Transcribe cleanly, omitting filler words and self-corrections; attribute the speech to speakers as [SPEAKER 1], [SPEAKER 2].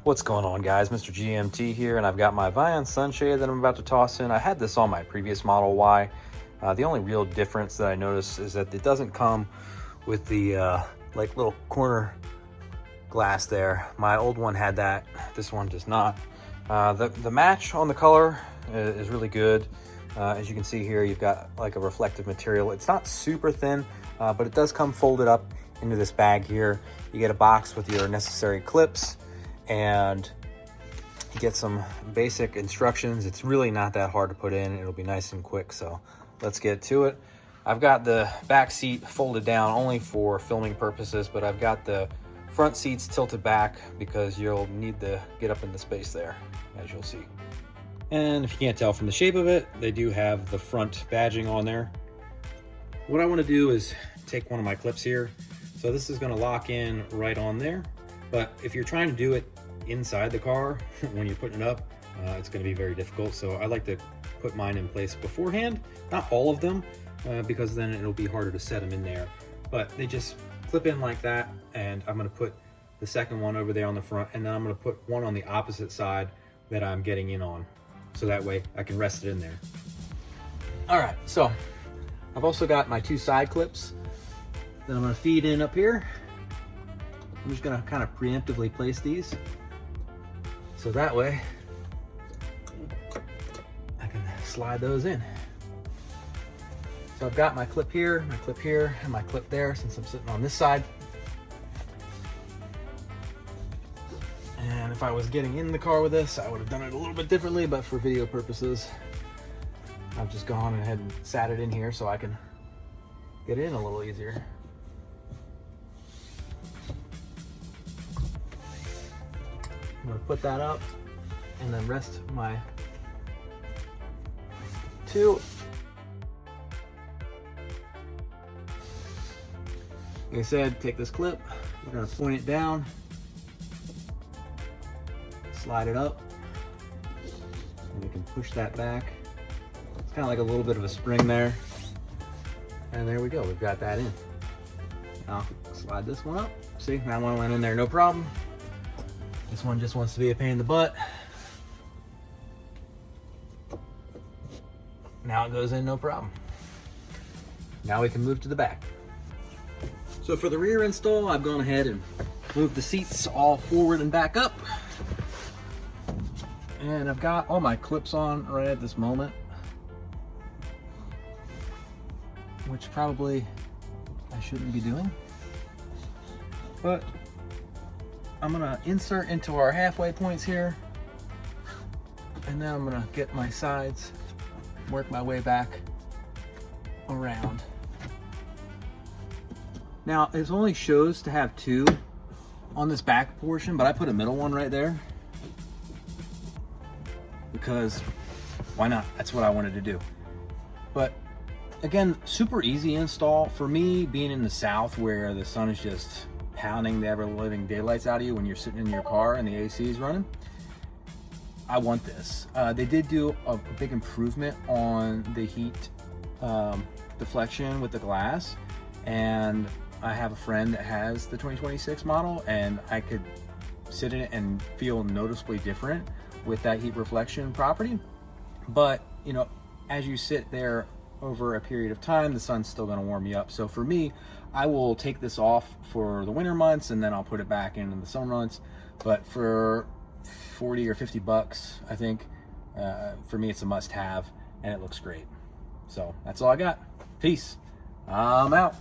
[SPEAKER 1] What's going on, guys? Mr. GMT here, and I've got my Vion sunshade that I'm about to toss in. I had this on my previous Model Y. The only real difference that I noticed is that it doesn't come with the like little corner glass there. My old one had that. This one does not. The match on the color is really good. As you can see here, you've got like a reflective material. It's not super thin, but it does come folded up into this bag here. You get a box with your necessary clips, and you get some basic instructions. It's really not that hard to put in. It'll be nice and quick, so let's get to it. I've got the back seat folded down only for filming purposes, but I've got the front seats tilted back because you'll need to get up in the space there, as you'll see. And if you can't tell from the shape of it, they do have the front badging on there. What I want to do is take one of my clips here. So this is going to lock in right on there. But if you're trying to do it inside the car when you're putting it up, it's going to be very difficult. So I like to put mine in place beforehand, not all of them, because then it'll be harder to set them in there. But they just clip in like that, and I'm going to put the second one over there on the front, and then I'm going to put one on the opposite side that I'm getting in on, so that way I can rest it in there. All right, so I've also got my two side clips that I'm going to feed in up here. I'm just going to kind of preemptively place these, so that way I can slide those in. So I've got my clip here, and my clip there, since I'm sitting on this side. And if I was getting in the car with this, I would have done it a little bit differently, but for video purposes, I've just gone ahead and sat it in here so I can get in a little easier. I'm going to put that up and then rest my two. Like I said, take this clip, we're going to point it down, slide it up, and we can push that back. It's kind of like a little bit of a spring there. And there we go, we've got that in. Now, slide this one up. See, that one went in there, no problem. This one just wants to be a pain in the butt. Now it goes in, no problem. Now we can move to the back. So for the rear install, I've gone ahead and moved the seats all forward and back up. And I've got all my clips on right at this moment, which probably I shouldn't be doing. But I'm gonna insert into our halfway points here, and then I'm gonna get my sides, work my way back around. Now, it only shows to have two on this back portion, but I put a middle one right there because why not? That's what I wanted to do. But again, super easy install. For me, being in the South where the sun is just pounding the ever-living daylights out of you when you're sitting in your car and the AC is running, I want this. They did do a big improvement on the heat deflection with the glass, and I have a friend that has the 2026 model, and I could sit in it and feel noticeably different with that heat reflection property. But you know, as you sit there over a period of time, the sun's still going to warm you up. So for me, I will take this off for the winter months, and then I'll put it back in the summer months. But for 40 or 50 bucks, I think, for me, it's a must have, and it looks great. So that's all I got. Peace. I'm out.